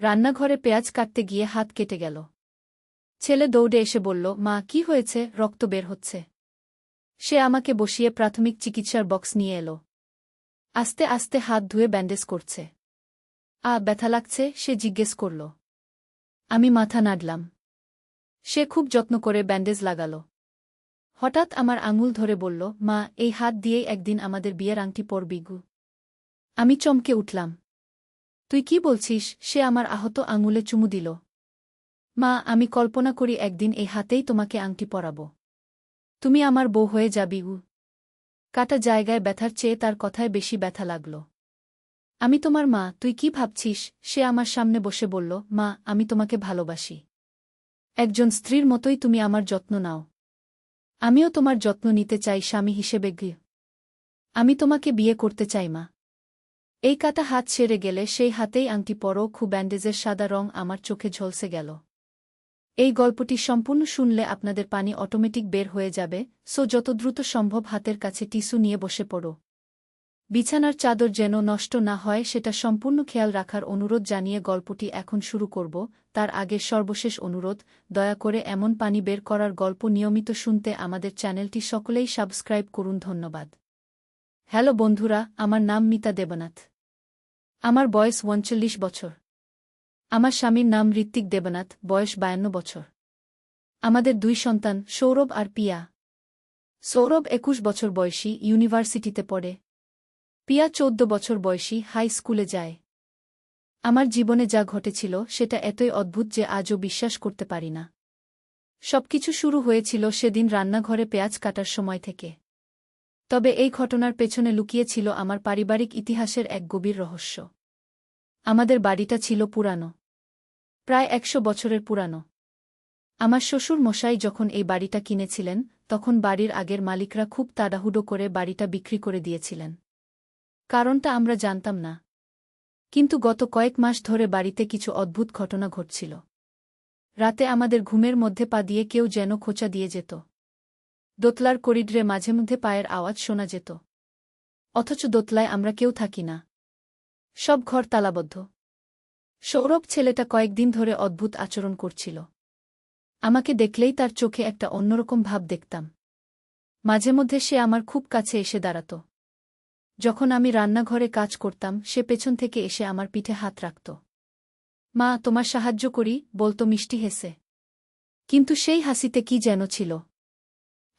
রান্নাঘরে পেঁয়াজ কাটতে গিয়ে হাত কেটে গেল। ছেলে দৌড়ে এসে বলল, মা, কি হয়েছে? রক্ত বের হচ্ছে। সে আমাকে বসিয়ে প্রাথমিক চিকিৎসার বক্স নিয়ে এলো। আস্তে আস্তে হাত ধুয়ে ব্যান্ডেজ করছে। ব্যথা লাগছে? সে জিজ্ঞেস করল। আমি মাথা নাড়লাম। সে খুব যত্ন করে ব্যান্ডেজ লাগাল। হঠাৎ আমার আঙুল ধরে বলল, মা, এই হাত দিয়েই একদিন আমাদের বিয়ের আংটি পরবি গু। আমি চমকে উঠলাম। তুই কি বলছিস? সে আমার আহত আঙুলে চুমু দিল। মা, আমি কল্পনা করি একদিন এই হাতেই তোমাকে আংটি পরাব। তুমি আমার বউ হয়ে যাবি গু। কাটা জায়গায় ব্যথার চেয়ে তার কথায় বেশি ব্যথা লাগল। আমি তোমার মা, তুই কি ভাবছিস? সে আমার সামনে বসে বলল, মা, আমি তোমাকে ভালোবাসি। একজন স্ত্রীর মতোই তুমি আমার যত্ন নাও। আমিও তোমার যত্ন নিতে চাই স্বামী হিসেবে গি। আমি তোমাকে বিয়ে করতে চাই মা। এই কাটা হাত সেরে গেলে সেই হাতেই আংটি পরো। খুব ব্যান্ডেজের সাদা রং আমার চোখে ঝলসে গেল। এই গল্পটি সম্পূর্ণ শুনলে আপনাদের পানি অটোমেটিক বের হয়ে যাবে, সো যত দ্রুত সম্ভব হাতের কাছে টিস্যু নিয়ে বসে পড়ো। বিছানার চাদর যেন নষ্ট না হয় সেটা সম্পূর্ণ খেয়াল রাখার অনুরোধ জানিয়ে গল্পটি এখন শুরু করব। তার আগে সর্বশেষ অনুরোধ, দয়া করে এমন পানি বের করার গল্প নিয়মিত শুনতে আমাদের চ্যানেলটি সকলেই সাবস্ক্রাইব করুন। ধন্যবাদ। হ্যালো বন্ধুরা, আমার নাম মিতা দেবনাথ। আমার বয়স ৩৯ বছর। আমার স্বামীর নাম ঋত্বিক দেবনাথ, বয়স ৫২ বছর। আমাদের ২ সন্তান, সৌরভ আর পিয়া। সৌরভ ২১ বছর বয়সী, ইউনিভার্সিটিতে পড়ে। পিয়া ১৪ বছর বয়সী, হাই স্কুলে যায়। আমার জীবনে যা ঘটেছিল সেটা এতই অদ্ভুত যে আজও বিশ্বাস করতে পারি না। সবকিছু শুরু হয়েছিল সেদিন রান্নাঘরে পেঁয়াজ কাটার সময় থেকে। তবে এই ঘটনার পেছনে লুকিয়েছিল আমার পারিবারিক ইতিহাসের এক গভীর রহস্য। আমাদের বাড়িটা ছিল পুরানো, প্রায় ১০০ বছরের পুরানো। আমার শ্বশুর মশাই যখন এই বাড়িটা কিনেছিলেন, তখন বাড়ির আগের মালিকরা খুব তাড়াহুড়ো করে বাড়িটা বিক্রি করে দিয়েছিলেন। কারণটা আমরা জানতাম না। কিন্তু গত কয়েক মাস ধরে বাড়িতে কিছু অদ্ভুত ঘটনা ঘটছিল। রাতে আমাদের ঘুমের মধ্যে পা দিয়ে কেউ যেন খোঁচা দিয়ে যেত। দোতলার করিডরে মাঝেমধ্যে পায়ের আওয়াজ শোনা যেত। অথচ দোতলায় আমরা কেউ থাকি না। সব ঘর তালাবদ্ধ। সৌরভ ছেলেটা কয়েকদিন ধরে অদ্ভুত আচরণ করছিল। আমাকে দেখলেই তার চোখে একটা অন্যরকম ভাব দেখতাম। মাঝেমধ্যে সে আমার খুব কাছে এসে দাঁড়াত। যখন আমি রান্নাঘরে কাজ করতাম, সে পেছন থেকে এসে আমার পিঠে হাত রাখত। মা, তোমার সাহায্য করি, বলতো মিষ্টি হেসে। কিন্তু সেই হাসিতে কি যেন ছিল।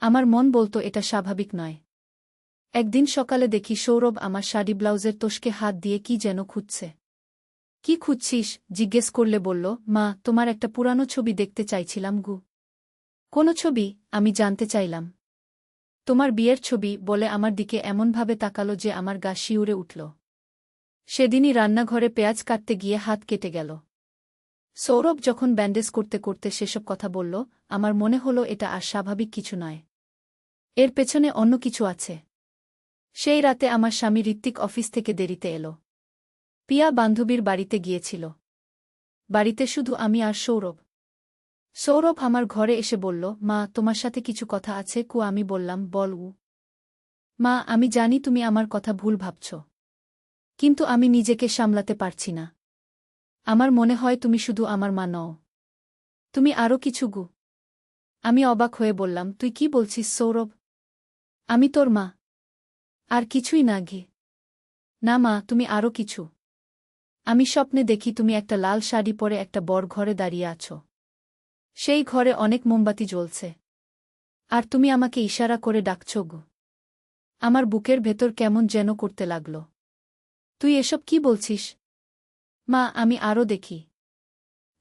আমার মন বলতো এটা স্বাভাবিক নয়। একদিন সকালে দেখি সৌরভ আমার শাড়ি ব্লাউজের তোষকে হাত দিয়ে কি যেন খুঁজছে। কি খুঁজছিস? জিজ্ঞেস করলে বলল, মা, তোমার একটা পুরানো ছবি দেখতে চাইছিলাম গু। কোন ছবি? আমি জানতে চাইলাম। তোমার বিয়ের ছবি, বলে আমার দিকে এমনভাবে তাকালো যে আমার গা শিউরে উঠল। সেদিনই রান্নাঘরে পেঁয়াজ কাটতে গিয়ে হাত কেটে গেল। সৌরভ যখন ব্যান্ডেজ করতে করতে সেসব কথা বলল, আমার মনে হলো এটা আর স্বাভাবিক কিছু নয়। এর পেছনে অন্য কিছু আছে। সেই রাতে আমার স্বামী ঋত্বিক অফিস থেকে দেরিতে এলো। পিয়া বান্ধবীর বাড়িতে গিয়েছিল। বাড়িতে শুধু আমি আর সৌরভ। সৌরভ আমার ঘরে এসে বলল, মা, তোমার সাথে কিছু কথা আছে কু। আমি বললাম, বল উ। মা, আমি জানি তুমি আমার কথা ভুল ভাবছ। কিন্তু আমি নিজেকে সামলাতে পারছি না। আমার মনে হয় তুমি শুধু আমার মা নও। তুমি আরও কিছু গু। আমি অবাক হয়ে বললাম, তুই কি বলছিস সৌরভ? আমি তোর মা। আর কিছুই না ঘে। না মা, তুমি আরও কিছু। আমি স্বপ্নে দেখি তুমি একটা লাল শাড়ি পরে একটা বড় ঘরে দাঁড়িয়ে আছো। সেই ঘরে অনেক মোমবাতি জ্বলছে। আর তুমি আমাকে ইশারা করে ডাকছ গো। আমার বুকের ভেতর কেমন যেন করতে লাগল। তুই এসব কি বলছিস? মা, আমি আরও দেখি।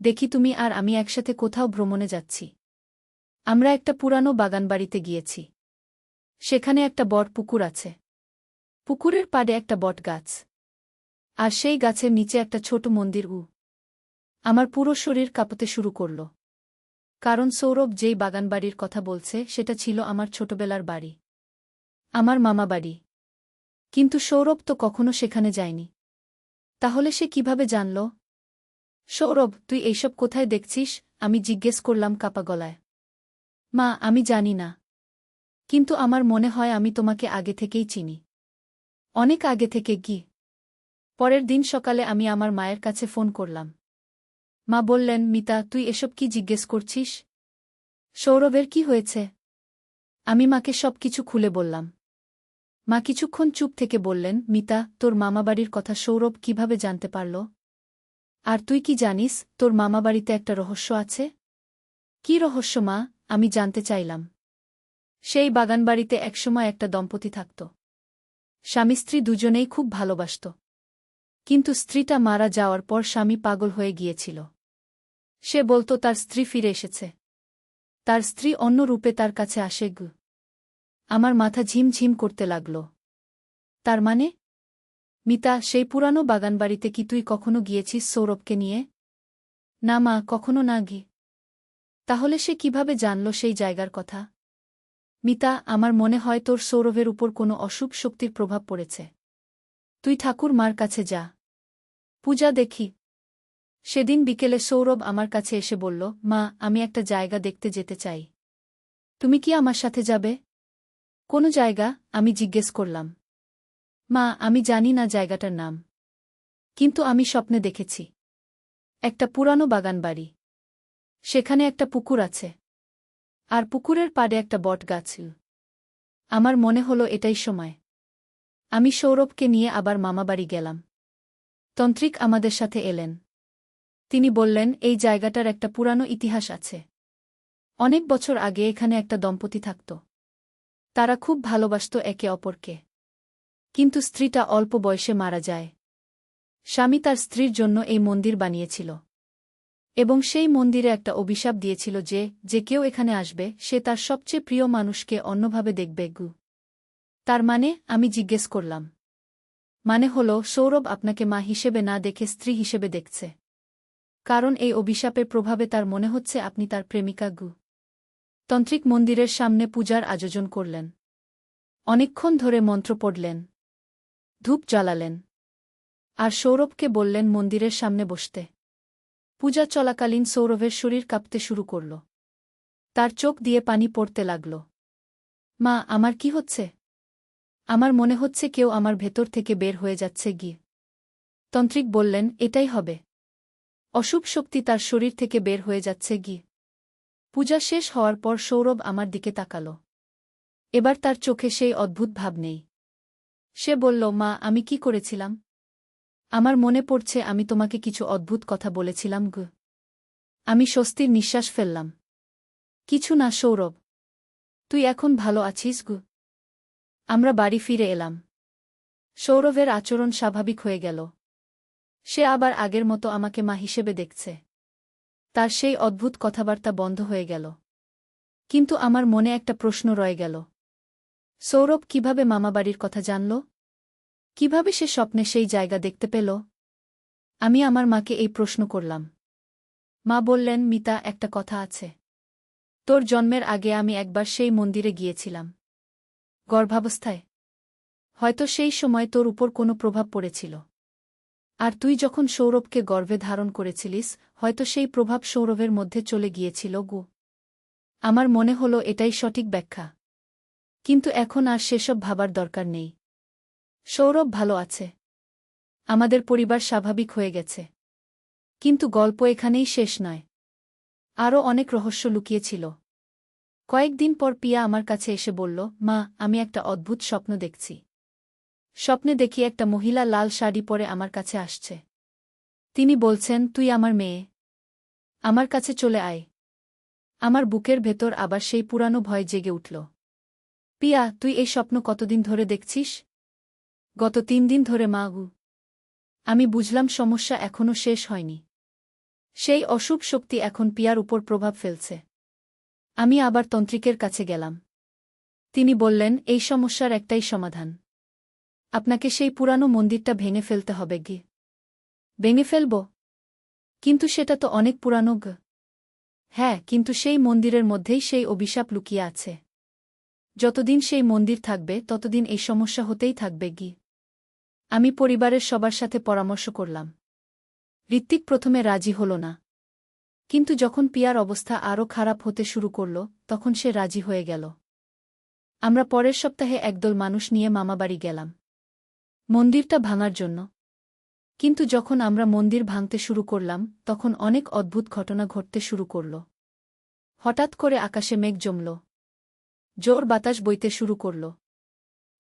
দেখি তুমি আর আমি একসাথে কোথাও ভ্রমণে যাচ্ছি। আমরা একটা পুরানো বাগানবাড়িতে গিয়েছি। সেখানে একটা বড় পুকুর আছে। পুকুরের পাড়ে একটা বট গাছ। আর সেই গাছের নিচে একটা ছোট মন্দির। আমার পুরো শরীর কাঁপতে শুরু করল। কারণ সৌরভ যেই বাগানবাড়ির কথা বলছে সেটা ছিল আমার ছোটবেলার বাড়ি, আমার মামা বাড়ি। কিন্তু সৌরভ তো কখনো সেখানে যায়নি। তাহলে সে কিভাবে জানল? সৌরভ, তুই এইসব কোথায় দেখছিস? আমি জিজ্ঞেস করলাম কাপা গলায়। মা, আমি জানি না। কিন্তু আমার মনে হয় আমি তোমাকে আগে থেকেই চিনি। অনেক আগে থেকে গি। পরের দিন সকালে আমি আমার মায়ের কাছে ফোন করলাম। মা বললেন, মিতা, তুই এসব কি জিজ্ঞেস করছিস? সৌরভের কি হয়েছে? আমি মাকে সবকিছু খুলে বললাম। মা কিছুক্ষণ চুপ থেকে বললেন, মিতা, তোর মামাবাড়ির কথা সৌরভ কিভাবে জানতে পারল? আর তুই কি জানিস তোর মামাবাড়িতে একটা রহস্য আছে? কি রহস্য মা? আমি জানতে চাইলাম। সেই বাগানবাড়িতে একসময় একটা দম্পতি থাকত। স্বামী স্ত্রী দুজনেই খুব ভালোবাসত। কিন্তু স্ত্রীটা মারা যাওয়ার পর স্বামী পাগল হয়ে গিয়েছিল। সে বলতো তার স্ত্রী ফিরে এসেছে। তার স্ত্রী অন্য রূপে তার কাছে আসে। আমার মাথা ঝিমঝিম করতে লাগল। তার মানে? মিতা, সেই পুরানো বাগানবাড়িতে কি তুই কখনো গিয়েছিস সৌরভকে নিয়ে? না মা, কখনো না গি। তাহলে সে কিভাবে জানল সেই জায়গার কথা? মিতা, আমার মনে হয় তোর সৌরভের উপর কোনো অশুভ শক্তির প্রভাব পড়েছে। তুই ঠাকুর মার কাছে যা, পূজা দেখি। সেদিন বিকেলে সৌরভ আমার কাছে এসে বলল, মা, আমি একটা জায়গা দেখতে যেতে চাই। তুমি কি আমার সাথে যাবে? কোনো জায়গা? আমি জিজ্ঞেস করলাম। মা, আমি জানি না জায়গাটার নাম, কিন্তু আমি স্বপ্নে দেখেছি একটা পুরানো বাগানবাড়ি। সেখানে একটা পুকুর আছে, আর পুকুরের পাড়ে একটা বটগাছ। আমার মনে হলো এটাই সময়। আমি সৌরভকে নিয়ে আবার মামাবাড়ি গেলাম। তন্ত্রিক আমাদের সাথে এলেন। তিনি বললেন, এই জায়গাটার একটা পুরানো ইতিহাস আছে। অনেক বছর আগে এখানে একটা দম্পতি থাকত। তারা খুব ভালোবাসত একে অপরকে। কিন্তু স্ত্রীটা অল্প বয়সে মারা যায়। স্বামী তার স্ত্রীর জন্য এই মন্দির বানিয়েছিল। এবং সেই মন্দিরে একটা অভিশাপ দিয়েছিল যে যে কেউ এখানে আসবে সে তার সবচেয়ে প্রিয় মানুষকে অন্যভাবে দেখবে। তার মানে? আমি জিজ্ঞেস করলাম। মানে হলো, সৌরভ আপনাকে মা হিসেবে না দেখে স্ত্রী হিসেবে দেখছে। কারণ এই অভিশাপের প্রভাবে তার মনে হচ্ছে আপনি তার প্রেমিকা। তন্ত্রিক মন্দিরের সামনে পূজার আয়োজন করলেন। অনেকক্ষণ ধরে মন্ত্র পড়লেন, ধূপ জ্বালালেন, আর সৌরভকে বললেন মন্দিরের সামনে বসতে। পূজা চলাকালীন সৌরভের শরীর কাঁপতে শুরু করল। তার চোখ দিয়ে পানি পড়তে লাগল। মা, আমার কি হচ্ছে? আমার মনে হচ্ছে কেউ আমার ভেতর থেকে বের হয়ে যাচ্ছে। তন্ত্রিক বললেন, এটাই হবে। অশুভ শক্তি তার শরীর থেকে বের হয়ে যাচ্ছে। পূজা শেষ হওয়ার পর সৌরভ আমার দিকে তাকাল। এবার তার চোখে সেই অদ্ভুত ভাব নেই। সে বলল, মা, আমি কি করেছিলাম? আমার মনে পড়ছে আমি তোমাকে কিছু অদ্ভুত কথা বলেছিলাম। আমি স্বস্তির নিঃশ্বাস ফেললাম। কিছু না সৌরভ, তুই এখন ভালো আছিস? আমরা বাড়ি ফিরে এলাম। সৌরভের আচরণ স্বাভাবিক হয়ে গেল। সে আবার আগের মতো আমাকে মা হিসেবে দেখছে। তার সেই অদ্ভুত কথাবার্তা বন্ধ হয়ে গেল। কিন্তু আমার মনে একটা প্রশ্ন রয়ে গেল। সৌরভ কিভাবে মামাবাড়ির কথা জানল? কিভাবে সে স্বপ্নে সেই জায়গা দেখতে পেল? আমি আমার মাকে এই প্রশ্ন করলাম। মা বললেন, মিতা, একটা কথা আছে। তোর জন্মের আগে আমি একবার সেই মন্দিরে গিয়েছিলাম, গর্ভাবস্থায়। হয়তো সেই সময় তোর উপর কোনো প্রভাব পড়েছিল। আর তুই যখন সৌরভকে গর্ভে ধারণ করেছিলিস, হয়তো সেই প্রভাব সৌরভের মধ্যে চলে গিয়েছিল। আমার মনে হলো এটাই সঠিক ব্যাখ্যা। কিন্তু এখন আর সেসব ভাবার দরকার নেই। সৌরভ ভালো আছে। আমাদের পরিবার স্বাভাবিক হয়ে গেছে। কিন্তু গল্প এখানেই শেষ নয়। আরও অনেক রহস্য লুকিয়েছিল। কয়েকদিন পর পিয়া আমার কাছে এসে বলল, মা, আমি একটা অদ্ভুত স্বপ্ন দেখছি। স্বপ্নে দেখি একটা মহিলা লাল শাড়ি পরে আমার কাছে আসছে। তিনি বলছেন, তুই আমার মেয়ে, আমার কাছে চলে আয়। আমার বুকের ভেতর আবার সেই পুরানো ভয় জেগে উঠল। পিয়া, তুই এই স্বপ্ন কতদিন ধরে দেখছিস? গত 3 দিন ধরে মা। আমি বুঝলাম সমস্যা এখনও শেষ হয়নি। সেই অশুভ শক্তি এখন পিয়ার উপর প্রভাব ফেলছে। আমি আবার তন্ত্রিকের কাছে গেলাম। তিনি বললেন, এই সমস্যার একটাই সমাধান। আপনাকে সেই পুরানো মন্দিরটা ভেঙে ফেলতে হবে। ভেঙে ফেলব? কিন্তু সেটা তো অনেক পুরানো। হ্যাঁ, কিন্তু সেই মন্দিরের মধ্যেই সেই অভিশাপ লুকিয়ে আছে। যতদিন সেই মন্দির থাকবে ততদিন এই সমস্যা হতেই থাকবে। আমি পরিবারের সবার সাথে পরামর্শ করলাম। ঋত্বিক প্রথমে রাজি হল না। কিন্তু যখন পিয়ার অবস্থা আরও খারাপ হতে শুরু করল, তখন সে রাজি হয়ে গেল। আমরা পরের সপ্তাহে একদল মানুষ নিয়ে মামাবাড়ি গেলাম, মন্দিরটা ভাঙার জন্য। কিন্তু যখন আমরা মন্দির ভাঙতে শুরু করলাম তখন অনেক অদ্ভুত ঘটনা ঘটতে শুরু করল। হঠাৎ করে আকাশে মেঘ জমল। জোর বাতাস বইতে শুরু করল।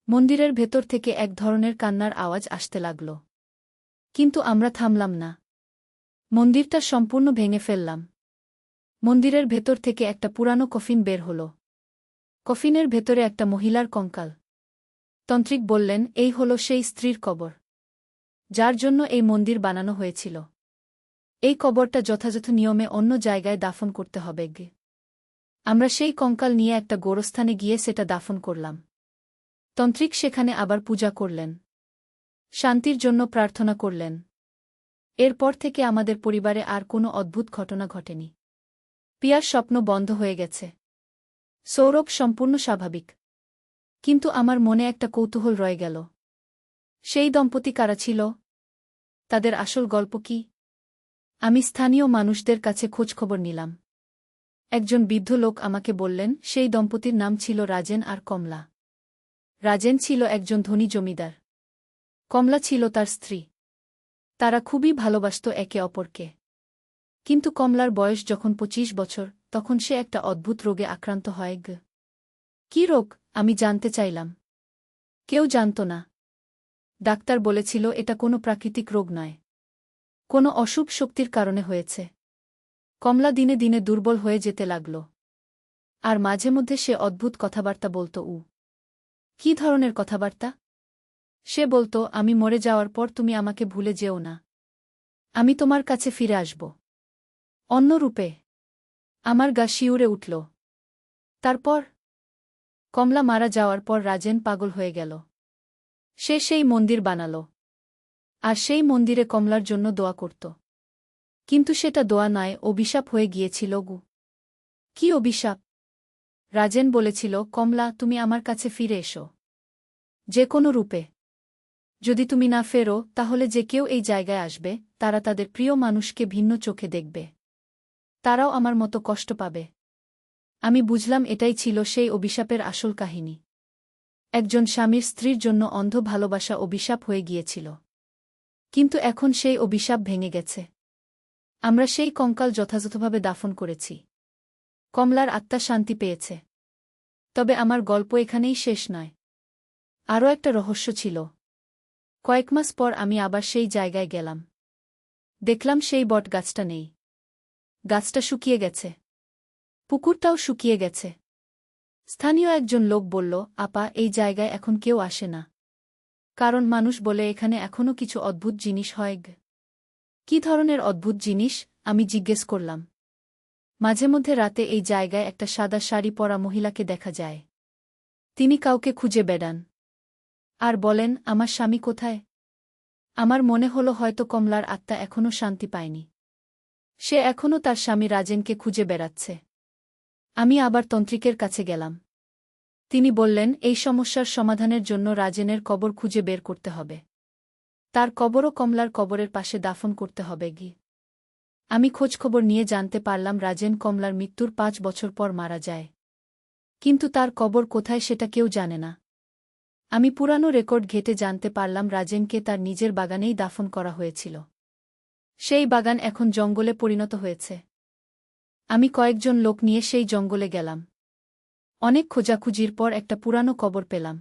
মন্দিরের ভেতর থেকে এক ধরনের কান্নার আওয়াজ আসতে লাগল। কিন্তু আমরা থামলাম না। মন্দিরটা সম্পূর্ণ ভেঙে ফেললাম। মন্দিরের ভেতর থেকে একটা পুরানো কফিন বের হল। কফিনের ভেতরে একটা মহিলার কঙ্কাল। তান্ত্রিক বললেন, এই হল সেই স্ত্রীর কবর, যার জন্য এই মন্দির বানানো হয়েছিল। এই কবরটা যথাযথ নিয়মে অন্য জায়গায় দাফন করতে হবে। আমরা সেই কঙ্কাল নিয়ে একটা গোরস্থানে গিয়ে সেটা দাফন করলাম। তান্ত্রিক সেখানে আবার পূজা করলেন, শান্তির জন্য প্রার্থনা করলেন। এরপর থেকে আমাদের পরিবারে আর কোনো অদ্ভুত ঘটনা ঘটেনি। পিয়ার স্বপ্ন বন্ধ হয়ে গেছে। সৌরভ সম্পূর্ণ স্বাভাবিক। কিন্তু আমার মনে একটা কৌতূহল রয়ে গেল। সেই দম্পতি কারা ছিল? তাদের আসল গল্প কি? আমি স্থানীয় মানুষদের কাছে খোঁজখবর নিলাম। একজন বৃদ্ধ লোক আমাকে বললেন, সেই দম্পতির নাম ছিল রাজেন আর কমলা। রাজেন ছিল একজন ধনী জমিদার। কমলা ছিল তার স্ত্রী। তারা খুবই ভালোবাসত একে অপরকে। কিন্তু কমলার বয়স যখন 25 বছর, তখন সে একটা অদ্ভুত রোগে আক্রান্ত হয়। কী রোগ? আমি জানতে চাইলাম। কেউ জানত না। ডাক্তার বলেছিল এটা কোনো প্রাকৃতিক রোগ নয়, কোনো অশুভ শক্তির কারণে হয়েছে। কমলা দিনে দিনে দুর্বল হয়ে যেতে লাগল। আর মাঝে মধ্যে সে অদ্ভুত কথাবার্তা বলত। কী ধরনের কথাবার্তা? সে বলত, আমি মরে যাওয়ার পর তুমি আমাকে ভুলে যেও না। আমি তোমার কাছে ফিরে আসব অন্য রূপে। আমার গা শিউরে উঠল। তারপর কমলা মারা যাওয়ার পর রাজেন পাগল হয়ে গেল। সে সেই মন্দির বানাল। আর সেই মন্দিরে কমলার জন্য দোয়া করত। কিন্তু সেটা দোয়া নয়, অভিশাপ হয়ে গিয়েছিল। কি অভিশাপ? রাজেন বলেছিল, কমলা, তুমি আমার কাছে ফিরে এসো, যে কোনো রূপে। যদি তুমি না ফেরো, তাহলে যে কেউ এই জায়গায় আসবে, তারা তাদের প্রিয় মানুষকে ভিন্ন চোখে দেখবে। তারাও আমার মতো কষ্ট পাবে। আমি বুঝলাম এটাই ছিল সেই অভিশাপের আসল কাহিনী। একজন স্বামীর স্ত্রীর জন্য অন্ধ ভালোবাসা অভিশাপ হয়ে গিয়েছিল। কিন্তু এখন সেই অভিশাপ ভেঙে গেছে। আমরা সেই কঙ্কাল যথাযথভাবে দাফন করেছি। কমলার আত্মা শান্তি পেয়েছে। তবে আমার গল্প এখানেই শেষ নয়। আরও একটা রহস্য ছিল। কয়েক মাস পর আমি আবার সেই জায়গায় গেলাম। দেখলাম সেই বট গাছটা নেই। গাছটা শুকিয়ে গেছে। পুকুরটাও শুকিয়ে গেছে। স্থানীয় একজন লোক বলল, আপা, এই জায়গায় এখন কেউ আসে না। কারণ মানুষ বলে এখানে এখনও কিছু অদ্ভুত জিনিস হয়। কী ধরনের অদ্ভুত জিনিস? আমি জিজ্ঞেস করলাম। মাঝে মধ্যে রাতে এই জায়গায় একটা সাদা শাড়ি পরা মহিলাকে দেখা যায়। তিনি কাউকে খুঁজে বেড়ান আর বলেন, আমার স্বামী কোথায়? আমার মনে হলো হয়তো কমলার আত্মা এখনও শান্তি পায়নি। সে এখনও তার স্বামী রাজেনকে খুঁজে বেড়াচ্ছে। আমি আবার তান্ত্রিকের কাছে গেলাম। তিনি বললেন, এই সমস্যার সমাধানের জন্য রাজেনের কবর খুঁজে বের করতে হবে। তার কবরও কমলার কবরের পাশে দাফন করতে হবে। আমি খোঁজখবর নিয়ে জানতে পারলাম রাজেন কমলার মৃত্যুর 5 বছর পর মারা যায়। কিন্তু তার কবর কোথায় সেটা কেউ জানে না। আমি পুরানো রেকর্ড ঘেঁটে জানতে পারলাম রাজেনকে তার নিজের বাগানেই দাফন করা হয়েছিল। সেই বাগান এখন জঙ্গলে পরিণত হয়েছে। আমি কয়েকজন লোক নিয়ে সেই জঙ্গলে গেলাম। অনেক খোঁজাখুঁজির পর একটা পুরানো কবর পেলাম।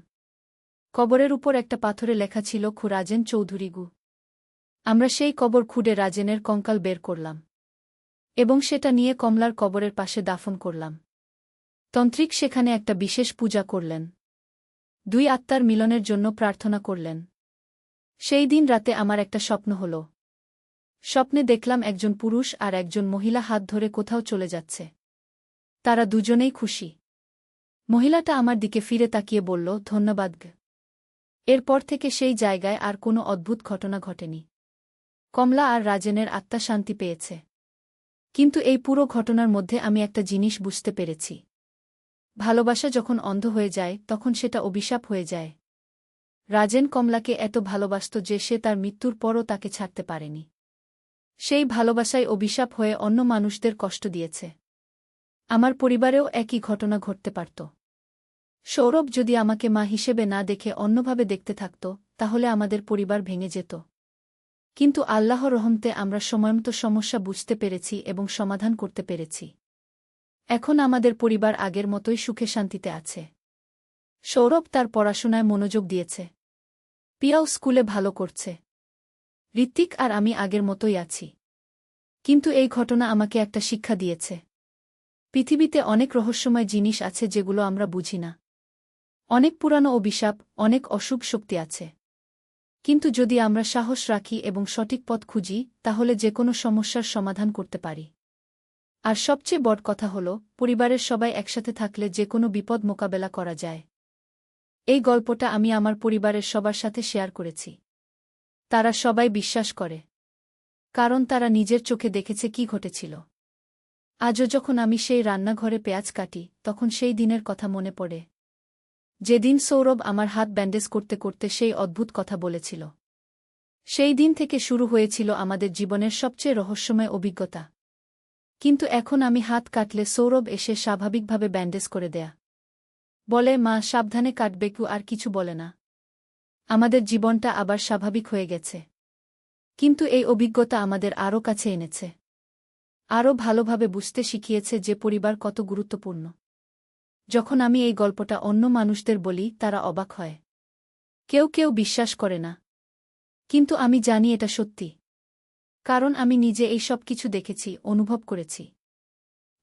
কবরের উপর একটা পাথরে লেখা ছিল, খু রাজেন চৌধুরী গু। আমরা সেই কবর খুঁড়ে রাজেনের কঙ্কাল বের করলাম এবং সেটা নিয়ে কমলার কবরের পাশে দাফন করলাম। তান্ত্রিক সেখানে একটা বিশেষ পূজা করলেন। 2 আত্মার মিলনের জন্য প্রার্থনা করলেন। সেই দিন রাতে আমার একটা স্বপ্ন হল। স্বপ্নে দেখলাম একজন পুরুষ আর একজন মহিলা হাত ধরে কোথাও চলে যাচ্ছে। তারা দুজনেই খুশি। মহিলাটা আমার দিকে ফিরে তাকিয়ে বলল, ধন্যবাদ। এরপর থেকে সেই জায়গায় আর কোনো অদ্ভুত ঘটনা ঘটেনি। কমলা আর রাজেনের আত্মা শান্তি পেয়েছে। কিন্তু এই পুরো ঘটনার মধ্যে আমি একটা জিনিস বুঝতে পেরেছি। ভালোবাসা যখন অন্ধ হয়ে যায় তখন সেটা অভিশাপ হয়ে যায়। রাজেন কমলাকে এত ভালোবাসত যে সে তার মৃত্যুর পরও তাকে ছাড়তে পারেনি। সেই ভালোবাসায় অভিশাপ হয়ে অন্য মানুষদের কষ্ট দিয়েছে। আমার পরিবারেও একই ঘটনা ঘটতে পারত। সৌরভ যদি আমাকে মা হিসেবে না দেখে অন্যভাবে দেখতে থাকত, তাহলে আমাদের পরিবার ভেঙে যেত। কিন্তু আল্লাহর রহমতে আমরা সময়মতো সমস্যা বুঝতে পেরেছি এবং সমাধান করতে পেরেছি। এখন আমাদের পরিবার আগের মতোই সুখে শান্তিতে আছে। সৌরভ তার পড়াশোনায় মনোযোগ দিয়েছে। পিয়াও স্কুলে ভালো করছে। ঋত্বিক আর আমি আগের মতোই আছি। কিন্তু এই ঘটনা আমাকে একটা শিক্ষা দিয়েছে। পৃথিবীতে অনেক রহস্যময় জিনিস আছে যেগুলো আমরা বুঝি না। অনেক পুরানো অভিশাপ, অনেক অশুভ শক্তি আছে। কিন্তু যদি আমরা সাহস রাখি এবং সঠিক পথ খুঁজি, তাহলে যেকোনো সমস্যার সমাধান করতে পারি। আর সবচেয়ে বড় কথা হল, পরিবারের সবাই একসাথে থাকলে যেকোনো বিপদ মোকাবেলা করা যায়। এই গল্পটা আমি আমার পরিবারের সবার সাথে শেয়ার করেছি। তারা সবাই বিশ্বাস করে, কারণ তারা নিজের চোখে দেখেছে কি ঘটেছিল। আজও যখন আমি সেই রান্নাঘরে পেঁয়াজ কাটি, তখন সেই দিনের কথা মনে পড়ে, যেদিন সৌরভ আমার হাত ব্যান্ডেজ করতে করতে সেই অদ্ভুত কথা বলেছিল। সেই দিন থেকে শুরু হয়েছিল আমাদের জীবনের সবচেয়ে রহস্যময় অভিজ্ঞতা। কিন্তু এখন আমি হাত কাটলে সৌরভ এসে স্বাভাবিকভাবে ব্যান্ডেজ করে দেয়া। বলে, মা সাবধানে কাটবে, কেউ আর কিছু বলে না। আমাদের জীবনটা আবার স্বাভাবিক হয়ে গেছে। কিন্তু এই অভিজ্ঞতা আমাদের আরও কাছে এনেছে। আরও ভালোভাবে বুঝতে শিখিয়েছে যে পরিবার কত গুরুত্বপূর্ণ। যখন আমি এই গল্পটা অন্য মানুষদের বলি, তারা অবাক হয়। কেউ কেউ বিশ্বাস করে না। কিন্তু আমি জানি এটা সত্যি। কারণ আমি নিজে এই সব কিছু দেখেছি, অনুভব করেছি।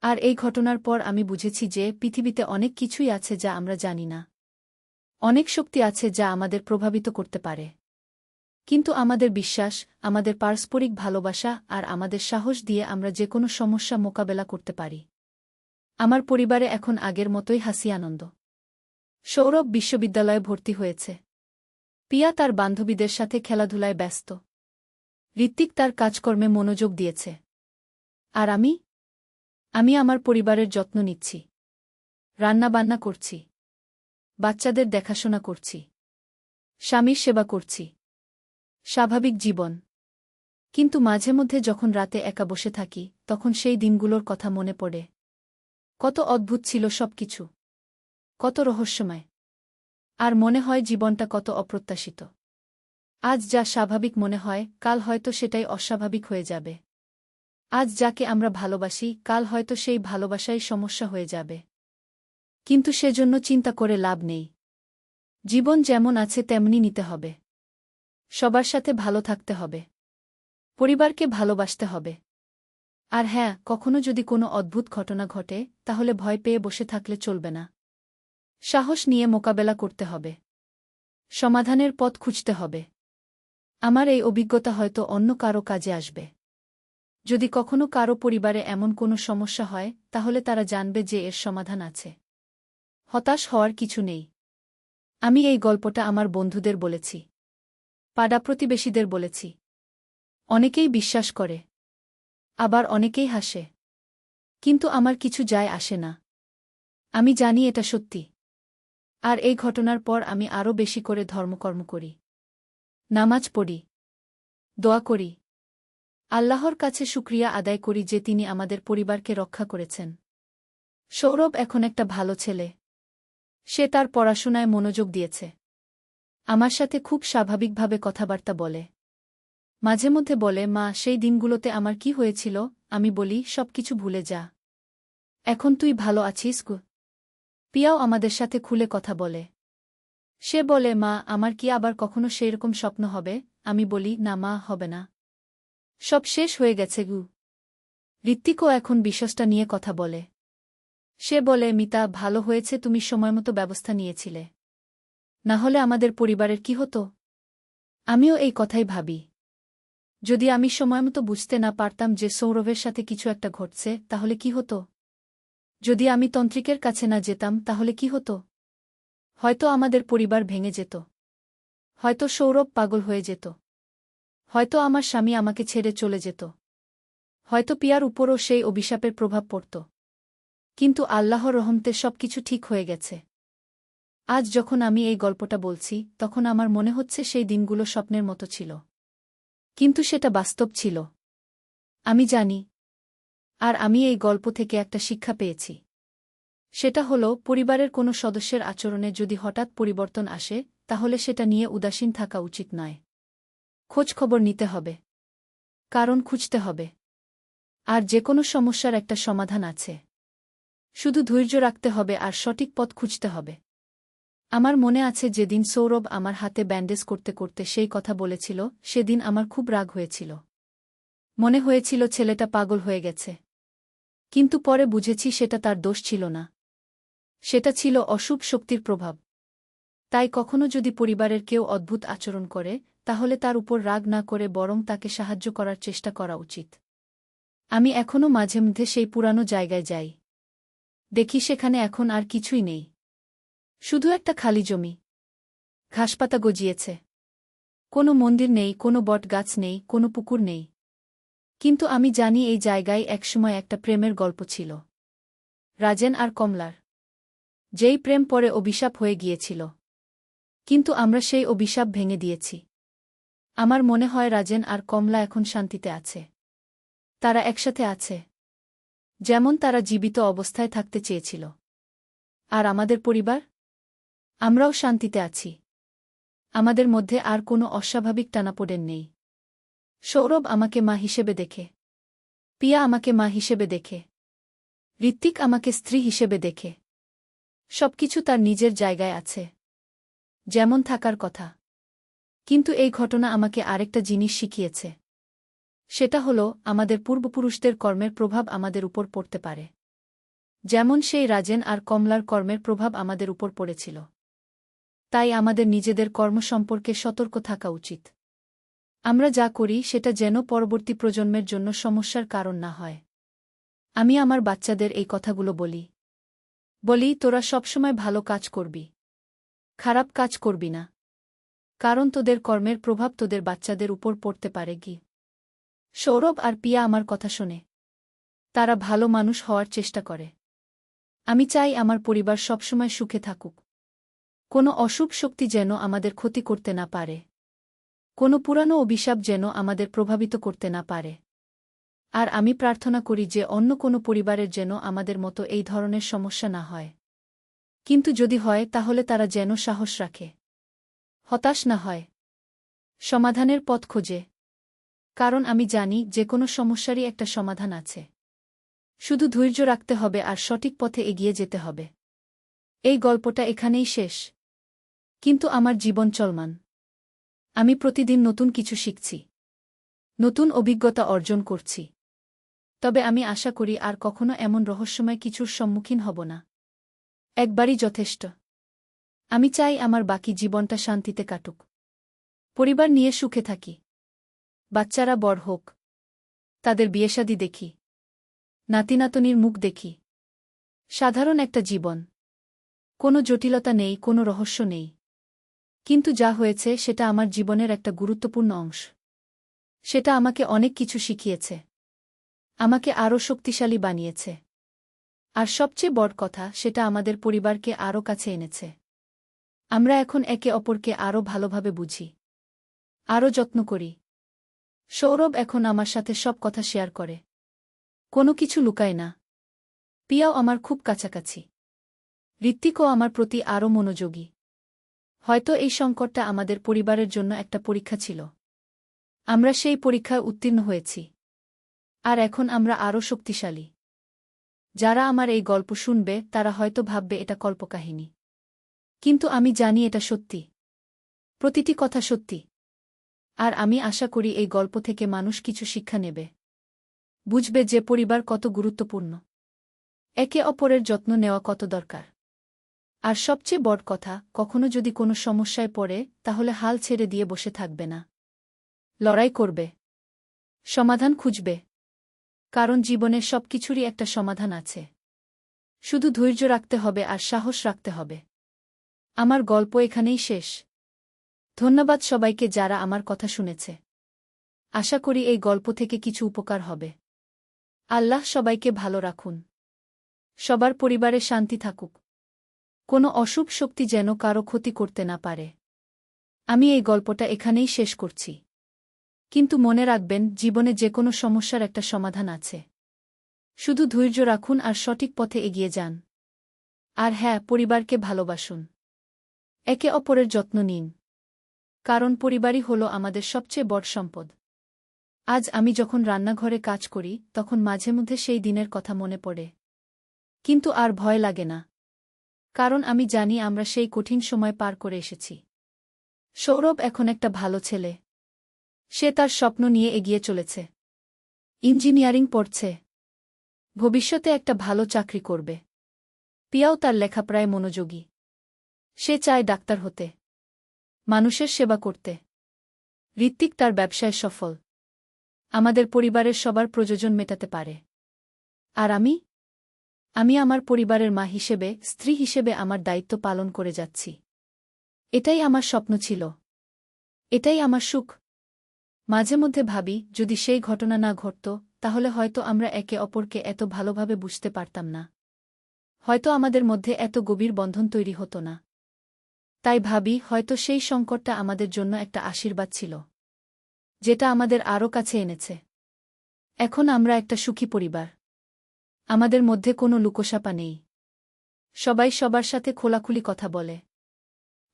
আর এই ঘটনার পর আমি বুঝেছি যে পৃথিবীতে অনেক কিছুই আছে যা আমরা জানি না। অনেক শক্তি আছে যা আমাদের প্রভাবিত করতে পারে। কিন্তু আমাদের বিশ্বাস, আমাদের পারস্পরিক ভালোবাসা আর আমাদের সাহস দিয়ে আমরা যেকোনো সমস্যা মোকাবেলা করতে পারি। আমার পরিবারে এখন আগের মতোই হাসি আনন্দ। সৌরভ বিশ্ববিদ্যালয়ে ভর্তি হয়েছে। পিয়া তার বান্ধবীদের সাথে খেলাধুলায় ব্যস্ত। ঋত্বিক তার কাজকর্মে মনোযোগ দিয়েছে। আর আমি আমার পরিবারের যত্ন নিচ্ছি। রান্নাবান্না করছি। বাচ্চাদের দেখাশোনা করছি। স্বামীর সেবা করছি। স্বাভাবিক জীবন। কিন্তু মাঝে মধ্যে যখন রাতে একা বসে থাকি, তখন সেই দিনগুলোর কথা মনে পড়ে। কত অদ্ভুত ছিল সবকিছু। কত রহস্যময়। আর মনে হয় জীবনটা কত অপ্রত্যাশিত। আজ যা স্বাভাবিক মনে হয়, কাল হয়তো সেটাই অস্বাভাবিক হয়ে যাবে। আজ যাকে আমরা ভালোবাসি, কাল হয়তো সেই ভালোবাসাই সমস্যা হয়ে যাবে। কিন্তু সেজন্য চিন্তা করে লাভ নেই। জীবন যেমন আছে তেমনি নিতে হবে। সবার সাথে ভালো থাকতে হবে। পরিবারকে ভালোবাসতে হবে। আর হ্যাঁ, কখনো যদি কোনো অদ্ভুত ঘটনা ঘটে, তাহলে ভয় পেয়ে বসে থাকলে চলবে না। সাহস নিয়ে মোকাবেলা করতে হবে। সমাধানের পথ খুঁজতে হবে। আমার এই অভিজ্ঞতা হয়তো অন্য কারো কাজে আসবে। যদি কখনো কারো পরিবারে এমন কোনো সমস্যা হয়, তাহলে তারা জানবে যে এর সমাধান আছে। হতাশ হওয়ার কিছু নেই। আমি এই গল্পটা আমার বন্ধুদের বলেছি। পাড়া প্রতিবেশীদের বলেছি। অনেকেই বিশ্বাস করে। আবার অনেকেই হাসে। কিন্তু আমার কিছু যায় আসে না। আমি জানি এটা সত্যি। আর এই ঘটনার পর আমি আরও বেশি করে ধর্মকর্ম করি। নামাজ পড়ি। দোয়া করি। আল্লাহর কাছে শুকরিয়া আদায় করি যে তিনি আমাদের পরিবারকে রক্ষা করেছেন। সৌরভ এখন একটা ভালো ছেলে। সে তার পড়াশোনায় মনোযোগ দিয়েছে। আমার সাথে খুব স্বাভাবিকভাবে কথাবার্তা বলে। মাঝে মধ্যে বলে, মা সেই দিনগুলোতে আমার কি হয়েছিল? আমি বলি, সবকিছু ভুলে যা। এখন তুই ভালো আছিস গো। পিয়াও আমাদের সাথে খুলে কথা বলে। সে বলে, মা আমার কি আবার কখনো সেইরকম স্বপ্ন হবে? আমি বলি, না মা, হবে না। সব শেষ হয়ে গেছে গু। ঋত্বিকও এখন বিশ্বাসটা নিয়ে কথা বলে। সে বলে, মিতা, ভালো হয়েছে তুমি সময়মতো ব্যবস্থা নিয়েছিলে। না হলে আমাদের পরিবারের কি হতো? আমিও এই কথাই ভাবি। যদি আমি সময়মতো বুঝতে না পারতাম যে সৌরভের সাথে কিছু একটা ঘটছে, তাহলে কি হতো? যদি আমি তন্ত্রিকের কাছে না যেতাম, তাহলে কি হতো? হয়তো আমাদের পরিবার ভেঙে যেত। হয়তো সৌরভ পাগল হয়ে যেত। হয়তো আমার স্বামী আমাকে ছেড়ে চলে যেত। হয়তো পিয়ার উপরও সেই অভিশাপের প্রভাব পড়ত। কিন্তু আল্লাহর রহমতে সবকিছু ঠিক হয়ে গেছে। আজ যখন আমি এই গল্পটা বলছি, তখন আমার মনে হচ্ছে সেই দিনগুলো স্বপ্নের মতো ছিল। কিন্তু সেটা বাস্তব ছিল। আমি জানি। আর আমি এই গল্প থেকে একটা শিক্ষা পেয়েছি। সেটা হলো, পরিবারের কোনো সদস্যের আচরণে যদি হঠাৎ পরিবর্তন আসে, তাহলে সেটা নিয়ে উদাসীন থাকা উচিত নয়। খোঁজ খবর নিতে হবে। কারণ খুঁজতে হবে। আর যে কোনো সমস্যার একটা সমাধান আছে। শুধু ধৈর্য রাখতে হবে আর সঠিক পথ খুঁজতে হবে। আমার মনে আছে যেদিন সৌরভ আমার হাতে ব্যান্ডেজ করতে করতে সেই কথা বলেছিল, সেদিন আমার খুব রাগ হয়েছিল। মনে হয়েছিল ছেলেটা পাগল হয়ে গেছে। কিন্তু পরে বুঝেছি সেটা তার দোষ ছিল না। সেটা ছিল অশুভ শক্তির প্রভাব। তাই কখনো যদি পরিবারের কেউ অদ্ভুত আচরণ করে, তাহলে তার উপর রাগ না করে বরং তাকে সাহায্য করার চেষ্টা করা উচিত। আমি এখনও মাঝে মধ্যে সেই পুরানো জায়গায় যাই। দেখি সেখানে এখন আর কিছুই নেই। শুধু একটা খালি জমি। ঘাসপাতা গজিয়েছে। কোনো মন্দির নেই, কোনো বট গাছ নেই, কোনো পুকুর নেই। কিন্তু আমি জানি এই জায়গায় একসময় একটা প্রেমের গল্প ছিল। রাজেন আর কমলার। যেই প্রেম পরে অভিশাপ হয়ে গিয়েছিল। কিন্তু আমরা সেই অভিশাপ ভেঙে দিয়েছি। আমার মনে হয় রাজেন আর কমলা এখন শান্তিতে আছে। তারা একসাথে আছে। যেমন তারা জীবিত অবস্থায় থাকতে চেয়েছিল। আর আমাদের পরিবার? আমরাও শান্তিতে আছি। আমাদের মধ্যে আর কোনো অস্বাভাবিক টানাপোড়েন নেই। সৌরভ আমাকে মা হিসেবে দেখে। পিয়া আমাকে মা হিসেবে দেখে। ঋত্বিক আমাকে স্ত্রী হিসেবে দেখে। সবকিছু তার নিজের জায়গায় আছে। যেমন থাকার কথা। কিন্তু এই ঘটনা আমাকে আরেকটা জিনিস শিখিয়েছে। সেটা হলো, আমাদের পূর্বপুরুষদের কর্মের প্রভাব আমাদের উপর পড়তে পারে। যেমন সেই রাজেন আর কমলার কর্মের প্রভাব আমাদের উপর পড়েছিল। তাই আমাদের নিজেদের কর্ম সম্পর্কে সতর্ক থাকা উচিত। আমরা যা করি সেটা যেন পরবর্তী প্রজন্মের জন্য সমস্যার কারণ না হয়। আমি আমার বাচ্চাদের এই কথাগুলো বলি, তোরা সবসময় ভালো কাজ করবি। খারাপ কাজ করবি না। কারণ তোদের কর্মের প্রভাব তোদের বাচ্চাদের উপর পড়তে পারে কি। সৌরভ আর পিয়া আমার কথা শোনে। তারা ভালো মানুষ হওয়ার চেষ্টা করে। আমি চাই আমার পরিবার সবসময় সুখে থাকুক। কোনো অশুভ শক্তি যেন আমাদের ক্ষতি করতে না পারে। কোনো পুরানো অভিশাপ যেন আমাদের প্রভাবিত করতে না পারে। আর আমি প্রার্থনা করি যে অন্য কোনো পরিবারের যেন আমাদের মতো এই ধরনের সমস্যা না হয়। কিন্তু যদি হয় তাহলে তারা যেন সাহস রাখে। হতাশ না হয়। সমাধানের পথ খোঁজে। কারণ আমি জানি যে কোনো সমস্যারই একটা সমাধান আছে। শুধু ধৈর্য রাখতে হবে আর সঠিক পথে এগিয়ে যেতে হবে। এই গল্পটা এখানেই শেষ। কিন্তু আমার জীবন চলমান। আমি প্রতিদিন নতুন কিছু শিখছি। নতুন অভিজ্ঞতা অর্জন করছি। তবে আমি আশা করি আর কখনো এমন রহস্যময় কিছুর সম্মুখীন হব না। একবারই যথেষ্ট। আমি চাই আমার বাকি জীবনটা শান্তিতে কাটুক। পরিবার নিয়ে সুখে থাকি। বাচ্চারা বড় হোক। তাদের বিয়েশাদী দেখি। নাতিনাতনির মুখ দেখি। সাধারণ একটা জীবন। কোনো জটিলতা নেই, কোনো রহস্য নেই। কিন্তু যা হয়েছে সেটা আমার জীবনের একটা গুরুত্বপূর্ণ অংশ। সেটা আমাকে অনেক কিছু শিখিয়েছে। আমাকে আরও শক্তিশালী বানিয়েছে। আর সবচেয়ে বড় কথা, সেটা আমাদের পরিবারকে আরও কাছে এনেছে। আমরা এখন একে অপরকে আরও ভালোভাবে বুঝি। আরও যত্ন করি। সৌরভ এখন আমার সাথে সব কথা শেয়ার করে। কোনো কিছু লুকায় না। পিয়াও আমার খুব কাছাকাছি। ঋত্বিকও আমার প্রতি আরও মনোযোগী। হয়তো এই সংকটটা আমাদের পরিবারের জন্য একটা পরীক্ষা ছিল। আমরা সেই পরীক্ষায় উত্তীর্ণ হয়েছি। আর এখন আমরা আরও শক্তিশালী। যারা আমার এই গল্প শুনবে তারা হয়তো ভাববে এটা কল্পকাহিনী। কিন্তু আমি জানি এটা সত্যি। প্রতিটি কথা সত্যি। আর আমি আশা করি এই গল্প থেকে মানুষ কিছু শিক্ষা নেবে। বুঝবে যে পরিবার কত গুরুত্বপূর্ণ। একে অপরের যত্ন নেওয়া কত দরকার। আর সবচেয়ে বড় কথা, কখনো যদি কোনো সমস্যায় পড়ে তাহলে হাল ছেড়ে দিয়ে বসে থাকবে না। লড়াই করবে। সমাধান খুঁজবে। কারণ জীবনের সবকিছুরই একটা সমাধান আছে। শুধু ধৈর্য রাখতে হবে আর সাহস রাখতে হবে। আমার গল্প এখানেই শেষ। ধন্যবাদ সবাইকে যারা আমার কথা শুনেছে। আশা করি এই গল্প থেকে কিছু উপকার হবে। আল্লাহ সবাইকে ভালো রাখুন। সবার পরিবারে শান্তি থাকুক। কোনো অশুভ শক্তি যেন কারো ক্ষতি করতে না পারে। আমি এই গল্পটা এখানেই শেষ করছি। কিন্তু মনে রাখবেন, জীবনে যে কোনো সমস্যার একটা সমাধান আছে। শুধু ধৈর্য রাখুন আর সঠিক পথে এগিয়ে যান। আর হ্যাঁ, পরিবারকে ভালোবাসুন। একে অপরের যত্ন নিন। কারণ পরিবারই হল আমাদের সবচেয়ে বড় সম্পদ। আজ আমি যখন রান্নাঘরে কাজ করি তখন মাঝে মধ্যে সেই দিনের কথা মনে পড়ে। কিন্তু আর ভয় লাগে না। কারণ আমি জানি আমরা সেই কঠিন সময় পার করে এসেছি। সৌরভ এখন একটা ভালো ছেলে। সে তার স্বপ্ন নিয়ে এগিয়ে চলেছে। ইঞ্জিনিয়ারিং পড়ছে। ভবিষ্যতে একটা ভালো চাকরি করবে। পিয়াও তার লেখাপড়ায় মনোযোগী। সে চায় ডাক্তার হতে, মানুষের সেবা করতে। ঋত্বিক তার ব্যবসায় সফল। আমাদের পরিবারের সবার প্রয়োজন মেটাতে পারে। আর আমি আমার পরিবারের মা হিসেবে, স্ত্রী হিসেবে আমার দায়িত্ব পালন করে যাচ্ছি। এটাই আমার স্বপ্ন ছিল। এটাই আমার সুখ। মাঝে মধ্যে ভাবি, যদি সেই ঘটনা না ঘটত তাহলে হয়তো আমরা একে অপরকে এত ভালোভাবে বুঝতে পারতাম না। হয়তো আমাদের মধ্যে এত গভীর বন্ধন তৈরি হতো না। তাই ভাবি, হয়তো সেই সংকটটা আমাদের জন্য একটা আশীর্বাদ ছিল, যেটা আমাদের আরও কাছে এনেছে। এখন আমরা একটা সুখী পরিবার। আমাদের মধ্যে কোনো লুকোছাপা নেই। সবাই সবার সাথে খোলাখুলি কথা বলে।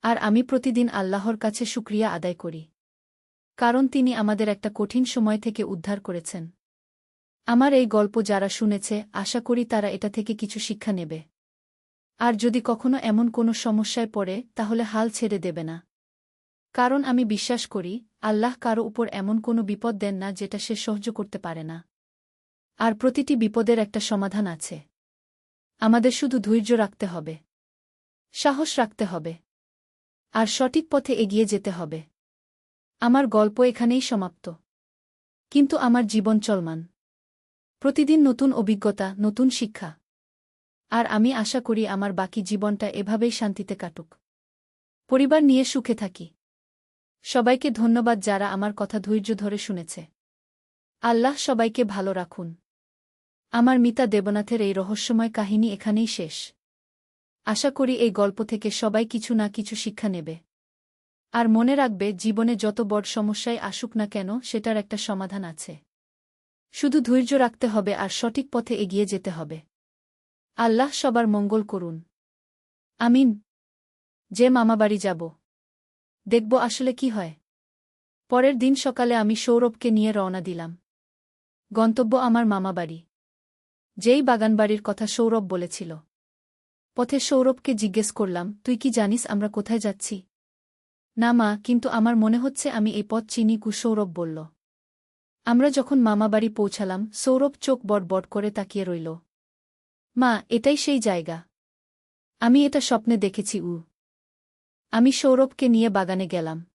আর আমি প্রতিদিন আল্লাহর কাছে শুকরিয়া আদায় করি। কারণ তিনি আমাদের একটা কঠিন সময় থেকে উদ্ধার করেছেন। আমার এই গল্প যারা শুনেছে, আশা করি তারা এটা থেকে কিছু শিক্ষা নেবে। আর যদি কখনো এমন কোনো সমস্যায় পড়ে তাহলে হাল ছেড়ে দেবে না। কারণ আমি বিশ্বাস করি, আল্লাহ কারো উপর এমন কোনো বিপদ দেন না যেটা সে সহ্য করতে পারে না। আর প্রতিটি বিপদের একটা সমাধান আছে। আমাদের শুধু ধৈর্য রাখতে হবে, সাহস রাখতে হবে, আর সঠিক পথে এগিয়ে যেতে হবে। আমার গল্প এখানেই সমাপ্ত। কিন্তু আমার জীবন চলমান। প্রতিদিন নতুন অভিজ্ঞতা, নতুন শিক্ষা। আর আমি আশা করি আমার বাকি জীবনটা এভাবেই শান্তিতে কাটুক। পরিবার নিয়ে সুখে থাকি। সবাইকে ধন্যবাদ যারা আমার কথা ধৈর্য ধরে শুনেছে। আল্লাহ সবাইকে ভালো রাখুন। আমার মিতা দেবনাথের এই রহস্যময় কাহিনী এখানেই শেষ। আশা করি এই গল্প থেকে সবাই কিছু না কিছু শিক্ষা নেবে। আর মনে রাখবে, জীবনে যত বড় সমস্যাই আসুক না কেন, সেটার একটা সমাধান আছে। শুধু ধৈর্য রাখতে হবে আর সঠিক পথে এগিয়ে যেতে হবে। আল্লাহ সবার মঙ্গল করুন। আমিন। যে মামাবাড়ি যাব, দেখব আসলে কি হয়। পরের দিন সকালে আমি সৌরভকে নিয়ে রওনা দিলাম। গন্তব্য আমার মামাবাড়ি। যেই বাগানবাড়ির কথা সৌরভ বলেছিল। পথে সৌরভকে জিজ্ঞেস করলাম, তুই কি জানিস আমরা কোথায় যাচ্ছি? না মা, কিন্তু আমার মনে হচ্ছে আমি এই পথ চিনি। সৌরভ বলল। আমরা যখন মামাবাড়ি পৌঁছালাম, সৌরভ চোখ বড় করে তাকিয়ে রইল। মা, এটাই সেই জায়গা। আমি এটা স্বপ্নে দেখেছি। আমি সৌরভকে নিয়ে বাগানে গেলাম।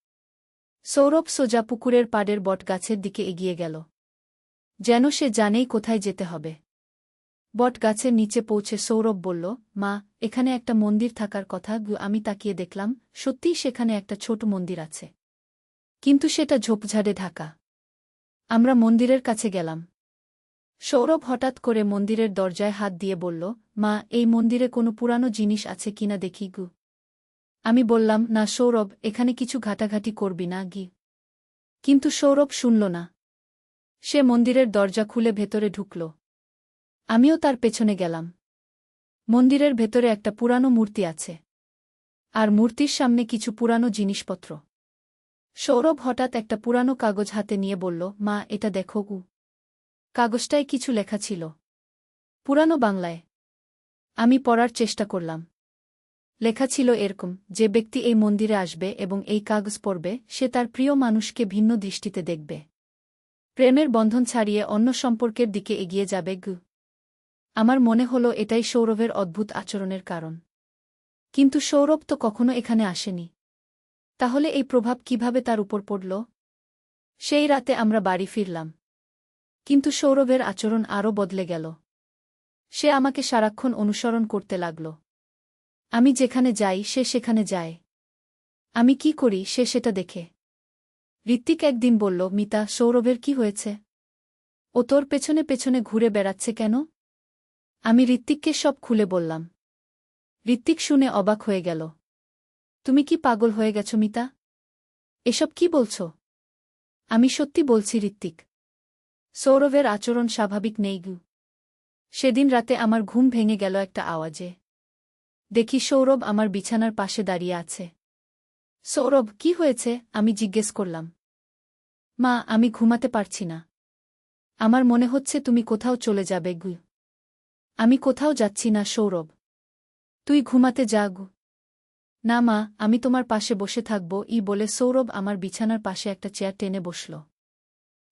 সৌরভ সোজা পুকুরের পাড়ের বটগাছের দিকে এগিয়ে গেল, যেন সে জানেই কোথায় যেতে হবে। বটগাছের নিচে পৌঁছে সৌরভ বলল, মা, এখানে একটা মন্দির থাকার কথা। আমি তাকিয়ে দেখলাম, সত্যিই সেখানে একটা ছোট মন্দির আছে। কিন্তু সেটা ঝোপঝাড়ে ঢাকা। আমরা মন্দিরের কাছে গেলাম। সৌরভ হঠাৎ করে মন্দিরের দরজায় হাত দিয়ে বলল, মা, এই মন্দিরে কোনো পুরানো জিনিস আছে কিনা দেখি। আমি বললাম, না সৌরভ, এখানে কিছু ঘাটাঘাটি করবি না। কিন্তু সৌরভ শুনল না। সে মন্দিরের দরজা খুলে ভেতরে ঢুকল। আমিও তার পেছনে গেলাম। মন্দিরের ভেতরে একটা পুরানো মূর্তি আছে। আর মূর্তির সামনে কিছু পুরানো জিনিসপত্র। সৌরভ হঠাৎ একটা পুরানো কাগজ হাতে নিয়ে বলল, মা, এটা দেখো। কাগজটায় কিছু লেখা ছিল, পুরানো বাংলায়। আমি পড়ার চেষ্টা করলাম। লেখা ছিল এরকম, যে ব্যক্তি এই মন্দিরে আসবে এবং এই কাগজ পড়বে, সে তার প্রিয় মানুষকে ভিন্ন দৃষ্টিতে দেখবে। প্রেমের বন্ধন ছাড়িয়ে অন্য সম্পর্কের দিকে এগিয়ে যাবে। আমার মনে হল এটাই সৌরভের অদ্ভুত আচরণের কারণ। কিন্তু সৌরভ তো কখনো এখানে আসেনি। তাহলে এই প্রভাব কিভাবে তার উপর পড়ল? সেই রাতে আমরা বাড়ি ফিরলাম। কিন্তু সৌরভের আচরণ আরও বদলে গেল। সে আমাকে সারাক্ষণ অনুসরণ করতে লাগল। আমি যেখানে যাই সে সেখানে যায়। আমি কি করি সে সেটা দেখে। ঋত্বিক একদিন বলল, মিতা, সৌরভের কি হয়েছে? ও তোর পেছনে পেছনে ঘুরে বেড়াচ্ছে কেন? আমি ঋত্বিককে সব খুলে বললাম। ঋত্বিক শুনে অবাক হয়ে গেল। তুমি কি পাগল হয়ে গেছ মিতা? এসব কি বলছ? আমি সত্যি বলছি ঋত্বিক। সৌরভের আচরণ স্বাভাবিক নেই। সেদিন রাতে আমার ঘুম ভেঙে গেল একটা আওয়াজে। দেখি সৌরভ আমার বিছানার পাশে দাঁড়িয়ে আছে। সৌরভ, কি হয়েছে? আমি জিজ্ঞেস করলাম। মা, আমি ঘুমাতে পারছি না। আমার মনে হচ্ছে তুমি কোথাও চলে যাবে গু। আমি কোথাও যাচ্ছি না সৌরভ। তুই ঘুমাতে যা গু। না মা, আমি তোমার পাশে বসে থাকব বলে সৌরভ আমার বিছানার পাশে একটা চেয়ার টেনে বসল।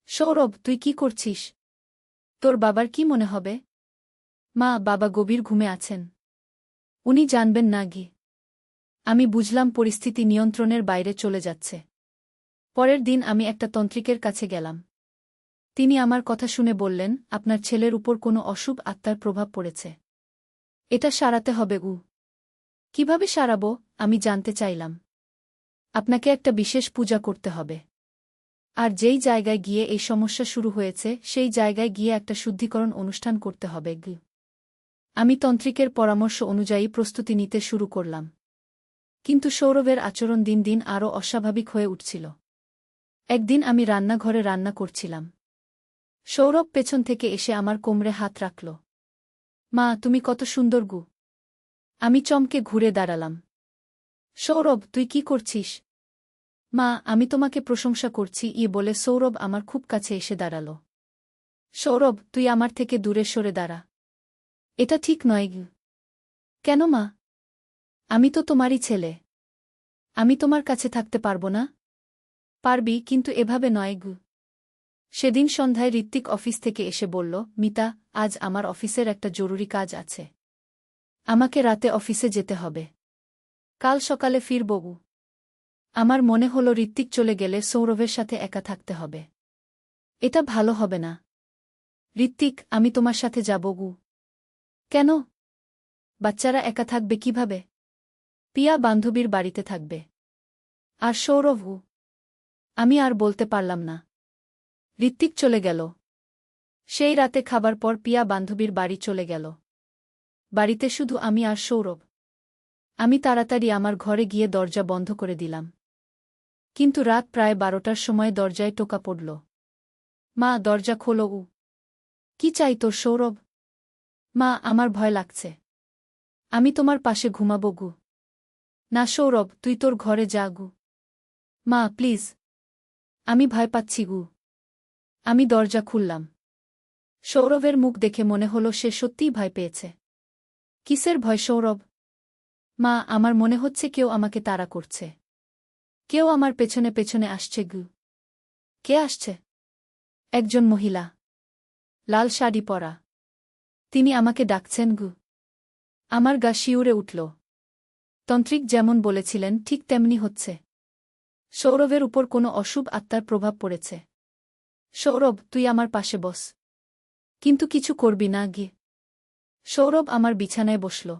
সৌরভ, তুই কি করছিস? তোর বাবার কি মনে হবে? মা, বাবা গভীর ঘুমে আছেন। উনি জানবেন না গি। আমি বুঝলাম পরিস্থিতি নিয়ন্ত্রণের বাইরে চলে যাচ্ছে। পরের দিন আমি একটা তন্ত্রিকের কাছে গেলাম। তিনি আমার কথা শুনে বললেন, আপনার ছেলের উপর কোনো অশুভ আত্মার প্রভাব পড়েছে। এটা সারাতে হবে গু। কিভাবে সারাবো? আমি জানতে চাইলাম। আপনাকে একটা বিশেষ পূজা করতে হবে। আর যেই জায়গায় গিয়ে এই সমস্যা শুরু হয়েছে সেই জায়গায় গিয়ে একটা শুদ্ধিকরণ অনুষ্ঠান করতে হবে গু। আমি তন্ত্রিকের পরামর্শ অনুযায়ী প্রস্তুতি নিতে শুরু করলাম। কিন্তু সৌরভের আচরণ দিন দিন আরও অস্বাভাবিক হয়ে উঠছিল। একদিন আমি রান্নাঘরে রান্না করছিলাম। সৌরভ পেছন থেকে এসে আমার কোমরে হাত রাখল। মা, তুমি কত সুন্দর গু। আমি চমকে ঘুরে দাঁড়ালাম। সৌরভ, তুই কি করছিস? মা, আমি তোমাকে প্রশংসা করছি বলে সৌরভ আমার খুব কাছে এসে দাঁড়াল। সৌরভ, তুই আমার থেকে দূরে সরে দাঁড়া। এটা ঠিক নয় গু। কেন মা? আমি তো তোমারই ছেলে। আমি তোমার কাছে থাকতে পারব না? পারবি, কিন্তু এভাবে নয় গু। সেদিন সন্ধ্যায় ঋত্বিক অফিস থেকে এসে বলল, মিতা, আজ আমার অফিসের একটা জরুরি কাজ আছে। আমাকে রাতে অফিসে যেতে হবে। কাল সকালে ফিরব গু। আমার মনে হল ঋত্বিক চলে গেলে সৌরভের সাথে একা থাকতে হবে। এটা ভালো হবে না। ঋত্বিক, আমি তোমার সাথে যাব গু। কেন? বাচ্চারা একা থাকবে কিভাবে? পিয়া বান্ধবীর বাড়িতে থাকবে। আর সৌরভ গু। আমি আর বলতে পারলাম না। ঋত্বিক চলে গেল। সেই রাতে খাবার পর পিয়া বান্ধবীর বাড়ি চলে গেল। বাড়িতে শুধু আমি আর সৌরভ। আমি তাড়াতাড়ি আমার ঘরে গিয়ে দরজা বন্ধ করে দিলাম। কিন্তু রাত প্রায় 12টার সময় দরজায় টোকা পড়ল। মা, দরজা খোলো উ। কি চাই তোর সৌরভ? মা, আমার ভয় লাগছে। আমি তোমার পাশে ঘুমাবো গু। না সৌরভ, তুই তোর ঘরে যা গু। মা, প্লিজ। আমি ভয় পাচ্ছি গু। আমি দরজা খুললাম। সৌরভের মুখ দেখে মনে হলো সে সত্যিই ভয় পেয়েছে। কিসের ভয় সৌরভ? মা, আমার মনে হচ্ছে কেউ আমাকে তাড়া করছে। কেউ আমার পেছনে পেছনে আসছে গু। কে আসছে? একজন মহিলা। লাল শাড়ি পরা। তিনি আমাকে ডাকছেন গু। আমার গা শিউরে উঠল। তন্ত্রিক যেমন বলেছিলেন ঠিক তেমনি হচ্ছে। সৌরভের উপর কোনো অশুভ আত্মার প্রভাব পড়েছে। সৌরভ, তুই আমার পাশে বস। কিন্তু কিছু করবি না গি। সৌরভ আমার বিছানায় বসল।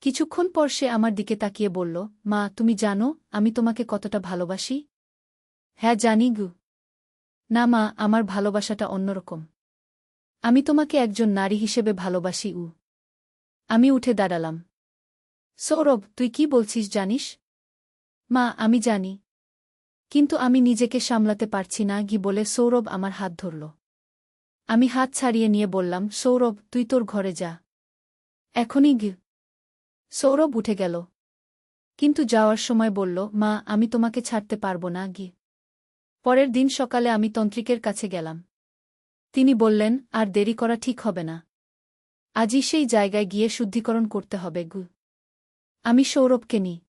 কিছুক্ষণ পর সে আমার দিকে তাকিয়ে বলল, মা, তুমি জানো আমি তোমাকে কতটা ভালোবাসি? হ্যাঁ, জানি গু। না মা, আমার ভালোবাসাটা অন্যরকম। আমি তোমাকে একজন নারী হিসেবে ভালোবাসি উ। আমি উঠে দাঁড়ালাম। সৌরভ, তুই কি বলছিস জানিস? মা, আমি জানি। কিন্তু আমি নিজেকে সামলাতে পারছি না গি বলে সৌরভ আমার হাত ধরল। আমি হাত ছাড়িয়ে নিয়ে বললাম, সৌরভ, তুই তোর ঘরে যা। এখনই গি। সৌরভ উঠে গেল। কিন্তু যাওয়ার সময় বলল, মা, আমি তোমাকে ছাড়তে পারব না গি। পরের দিন সকালে আমি তন্ত্রিকের কাছে গেলাম। তিনি বললেন, আর দেরি করা ঠিক হবে না। আজই সেই জায়গায় গিয়ে শুদ্ধিকরণ করতে হবে গু। আমি সৌরভকে নিই।